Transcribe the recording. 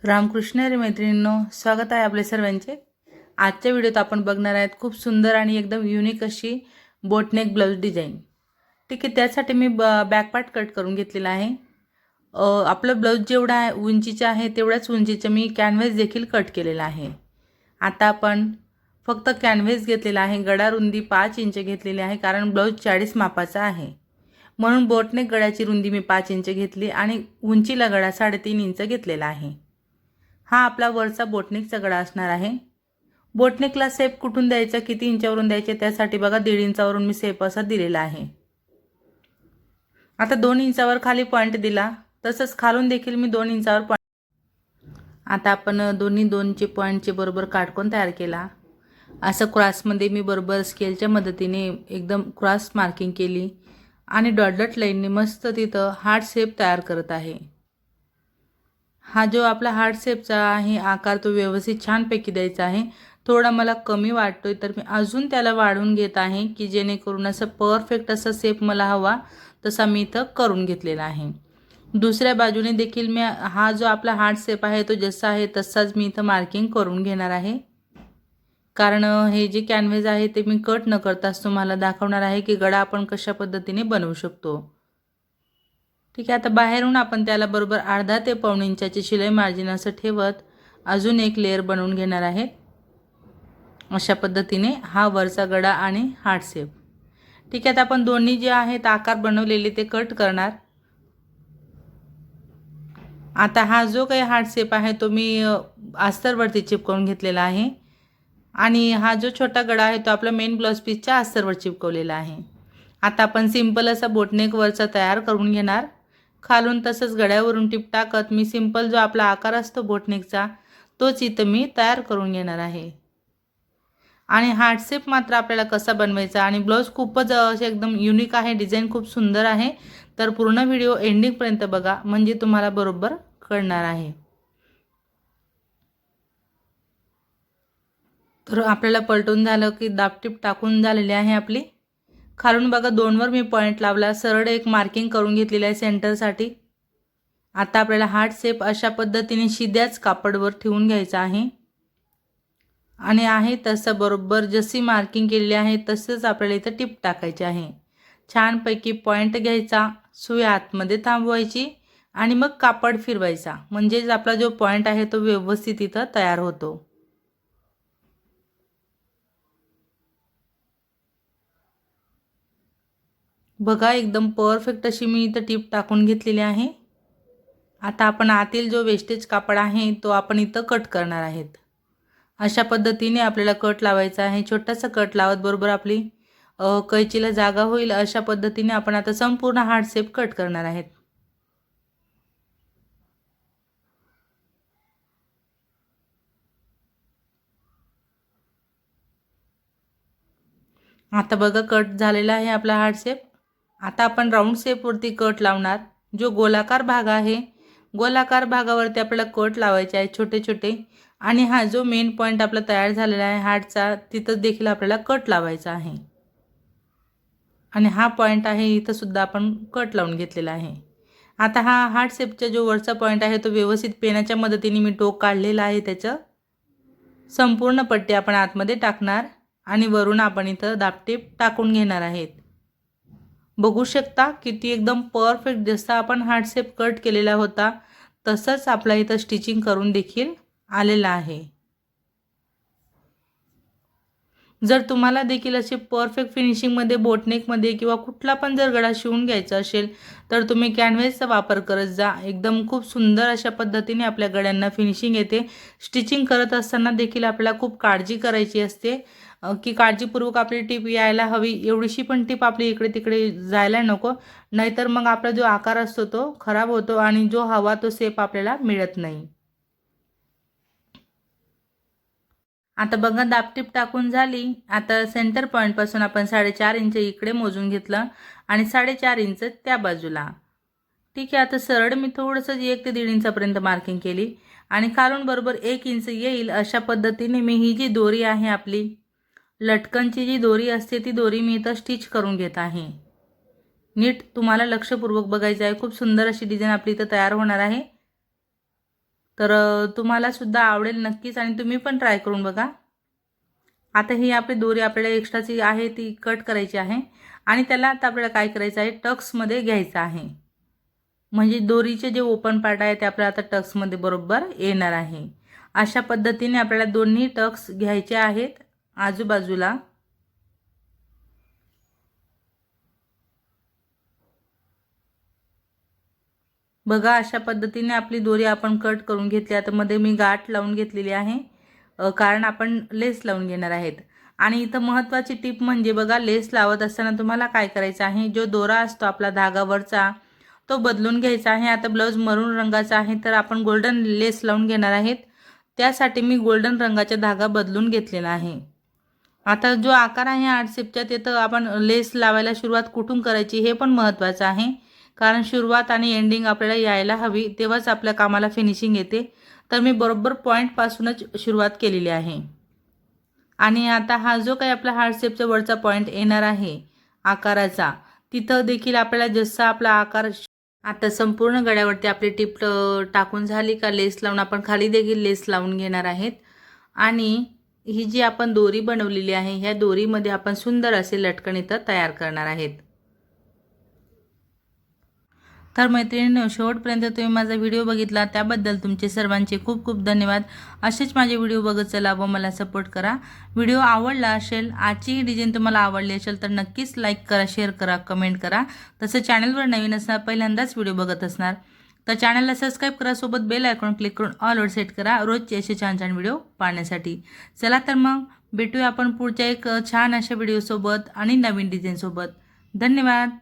रामकृष्ण हरी मैत्रिणींनो, स्वागत आहे आपले सर्वांचे। आजच्या व्हिडिओत आपण बघणार आहोत खूप सुंदर आणि एकदम युनिक अशी बोटनेक ब्लाउज डिझाइन। ठीक आहे, त्यासाठी मी बॅक पार्ट कट करून घेतलेला आहे। आपलं ब्लाउज जेवढा आहे उंचीचा आहे तेवढाच उंचीचा मी कॅनव्हास देखील कट केलेला आहे। आता आपण फक्त कॅनव्हास घेतलेला आहे, गळा रुंदी 5 इंच घेतलेली आहे, कारण ब्लाउज 40 मापाचा आहे। म्हणून बोटनेक गळ्याची रुंदी मी 5 इंच घेतली आणि उंचीला गळा 3.5 इंच घेतलेला आहे। हा आपला वरचा बोटनेकचा गळा असणार आहे। बोटनेकला शेप कुठून द्यायचा, किती इंचावरून द्यायचे त्यासाठी बघा 1.5 इंचावरून मी शेप असा दिलेला आहे। आता 2 इंचावर खाली पॉइंट दिला, तसंच खालून देखील मी 2 इंचावर पॉइंट। आता आपण दोन्ही 2चे पॉइंटचे बरोबर काटकोन तयार केला। असं क्रॉसमध्ये मी बरोबर स्केलच्या मदतीने एकदम क्रॉस मार्किंग केली आणि डॉट डॉट लाईनने मस्त तिथं हार्ट शेप तयार करत आहे। हा जो आपला हार्ट शेपचा आहे आकार तो व्यवस्थित छानपैकी द्यायचा आहे। थोडा मला कमी वाटतोय तर मी अजून त्याला वाढवून घेत आहे की जेणेकरून असं परफेक्ट असा शेप मला हवा तसा मी इथं करून घेतलेला आहे। दुसऱ्या बाजूने देखील मी हा जो आपला हार्ट शेप आहे तो जसा आहे तसाच मी इथं मार्किंग करून घेणार आहे, कारण हे जे कॅनव्हास आहे ते मी कट न करताच तुम्हाला दाखवणार आहे की गळा आपण कशा पद्धतीने बनवू शकतो। ठीक आहे, आता बाहेरून आपण त्याला बरोबर अर्धा ते पाऊण इंचाची शिलाई मार्जिन असं ठेवत अजून एक लेयर बनवून घेणार आहे। अशा पद्धतीने हा वरचा गळा आणि हार्ट शेप। ठीक आहे, आता आपण दोन्ही जे आहेत आकार बनवलेले ते कट करणार। आता हा जो काही हार्ट शेप आहे तो मी अस्तरवरती चिपकवून घेतलेला आहे आणि हा जो छोटा गळा आहे तो आपला मेन ब्लाउज पीसच्या अस्तरवर चिपकवलेला आहे। आता आपण सिंपल असा बोटनेक वरचा तयार करून घेणार। खालून तसंच गळ्यावरून टिप टाकत मी सिंपल जो आपला आकार असतो बोटनेकचा तोच इथं मी तयार करून घेणार आहे। आणि हार्ट शेप मात्र आपल्याला कसा बनवायचा आणि ब्लाउज खूपच असे एकदम युनिक आहे, डिझाइन खूप सुंदर आहे। तर पूर्ण व्हिडिओ एंडिंग पर्यंत बघा म्हणजे तुम्हाला बरोबर कळणार आहे। तर आपल्याला पलटून झालं की दाबटीप टाकून झालेली आहे आपली। खालून बघा 2 वर मी पॉइंट लावला, सरळ एक मार्किंग करून घेतलेली आहे सेंटरसाठी। आता आपल्याला हार्ट शेप अशा पद्धतीने शिद्याच कापडवर ठेवून घ्यायचा आहे आणि आहे तसं बरोबर जशी मार्किंग केलेली आहे तसंच आपल्याला इथं टिप टाकायची आहे। छानपैकी पॉइंट घ्यायचा, सुई आतमध्ये थांबवायची आणि मग कापड फिरवायचा, म्हणजेच आपला जो पॉइंट आहे तो व्यवस्थित इथं तयार होतो। बघा एकदम परफेक्ट अशी मी इथं टिप टाकून घेतलेली आहे। आता आपण आतील जो वेस्टेज कापड आहे तो आपण इथं कट करणार आहेत। अशा पद्धतीने आपल्याला कट लावायचा आहे। छोटासा कट लावत बरोबर आपली कैचीला जागा होईल अशा पद्धतीने आपण आता संपूर्ण हार्ट शेप कट करणार आहेत। आता बघा कट झालेला आहे आपला हार्ट शेप। आता आपण राऊंड शेपवरती कट लावणार। जो गोलाकार भाग आहे गोलाकार भागावरती आपल्याला कट लावायचे आहे छोटे छोटे आणि हा जो मेन पॉइंट आपला तयार झालेला आहे हार्टचा तिथं देखील आपल्याला कट लावायचा आहे आणि हा पॉइंट आहे इथं सुद्धा आपण कट लावून घेतलेला आहे। आता हा हार्ट शेपचा जो वरचा पॉइंट आहे तो व्यवस्थित पेनाच्या मदतीने मी टोक काढलेला आहे, त्याचं संपूर्ण पट्टी आपण आतमध्ये टाकणार आणि वरून आपण इथं दाबटीप टाकून घेणार आहेत। बघू शकता किती एकदम परफेक्ट जसा आपण हार्ट शेप कट केलेला होता तसंच आपला इथं स्टिचिंग करून देखील आलेला आहे। जर तुम्हाला देखील असे परफेक्ट फिनिशिंगमध्ये बोटनेकमध्ये किंवा कुठला पण जर गळा शिवून घ्यायचा असेल तर तुम्ही कॅनव्हासचा वापर करत जा। एकदम खूप सुंदर अशा पद्धतीने आपल्या गळ्यांना फिनिशिंग येते। स्टिचिंग करत असताना देखील आपल्याला खूप काळजी करायची असते की काळजीपूर्वक आपली टीप यायला हवी, एवढीशी पण टीप आपली इकडे तिकडे जायला नको, नाहीतर मग आपला जो आकार असतो तो खराब होतो आणि जो हवा तो शेप आपल्याला मिळत नाही। आता बघा दाबटीप टाकून झाली। आता सेंटर पॉइंट पासून आपण 4.5 इंच इकडे मोजून घेतलं आणि 4.5 इंच त्या बाजूला। ठीक आहे, आता सरळ मी थोडंसं 1 ते 1.5 इंचापर्यंत मार्किंग केली आणि खालून बरोबर 1 इंच येईल अशा पद्धतीने मी ही जी दोरी आहे आपली लटकनची जी दोरी असते ती दोरी मी इथं स्टिच करून घेत आहे। नीट तुम्हाला लक्षपूर्वक बघायचं आहे। खूप सुंदर अशी डिझाइन आपली इथं तयार होणार आहे। तर तुम्हाला सुद्धा आवडेल नक्कीच आणि तुम्ही पण ट्राय करून बघा। आता ही आपली दोरी आपल्याला एक्स्ट्राची आहे ती कट करायची आहे आणि त्याला आता आपल्याला काय करायचं आहे, टक्समध्ये घ्यायचं आहे। म्हणजे दोरीचे जे ओपन पार्ट आहे ते आपल्याला आता टक्समध्ये बरोबर येणार आहे। अशा पद्धतीने आपल्याला दोन्ही टक्स घ्यायचे आहेत आजूबाजूला। बघा अशा पद्धतीने आपली दोरी आपण कट करून घेतली। आता मध्ये मी गाठ लावून घेतलेली आहे, कारण आपण लेस लावून घेणार आहेत। आणि इथं महत्त्वाची टिप म्हणजे बघा, लेस लावत असताना तुम्हाला काय करायचं आहे, जो दोरा असतो आपला धागावरचा तो बदलून घ्यायचा आहे। आता ब्लाउज मरून रंगाचा आहे तर आपण गोल्डन लेस लावून घेणार आहेत, त्यासाठी मी गोल्डन रंगाचा धागा बदलून घेतलेला आहे। आता जो आकार आहे हार्ट शेपचा तिथं आपण लेस लावायला सुरुवात कुठून करायची हे पण महत्त्वाचं आहे, कारण सुरुवात आणि एंडिंग आपल्याला यायला हवी तेव्हाच आपल्या कामाला फिनिशिंग येते। तर मी बरोबर पॉईंटपासूनच सुरुवात केलेली आहे। आणि आता हा जो काही आपला हार्ट शेपचा वरचा पॉईंट येणार आहे आकाराचा, तिथं देखील आपल्याला जसा आपला आकार आता संपूर्ण गळ्यावरती आपली टिप टाकून झाली का लेस लावून आपण खाली देखील लेस लावून घेणार आहेत। आणि ही जी आपण दोरी बनवलेली आहे ह्या दोरीमध्ये आपण सुंदर असे लटकन इथं तयार करणार आहेत। तर मैत्रिणींनो, शेवटपर्यंत तुम्ही माझा व्हिडिओ बघितला त्याबद्दल तुमचे सर्वांचे खूप खूप धन्यवाद। असेच माझे व्हिडिओ बघत चला व मला सपोर्ट करा। व्हिडिओ आवडला असेल, आजची ही डिझाईन तुम्हाला आवडली असेल तर नक्कीच लाईक करा, शेअर करा, कमेंट करा। तसं चॅनलवर नवीन असणार, पहिल्यांदाच व्हिडिओ बघत असणार तर चॅनलला सबस्क्राईब करा, सोबत बेल आयकॉन क्लिक करून ऑल वर सेट करा रोजचे असे छान छान व्हिडिओ पाहण्यासाठी। चला तर मग भेटूया आपण पुढच्या एक छान अशा व्हिडिओसोबत आणि नवीन डिझाईनसोबत। धन्यवाद।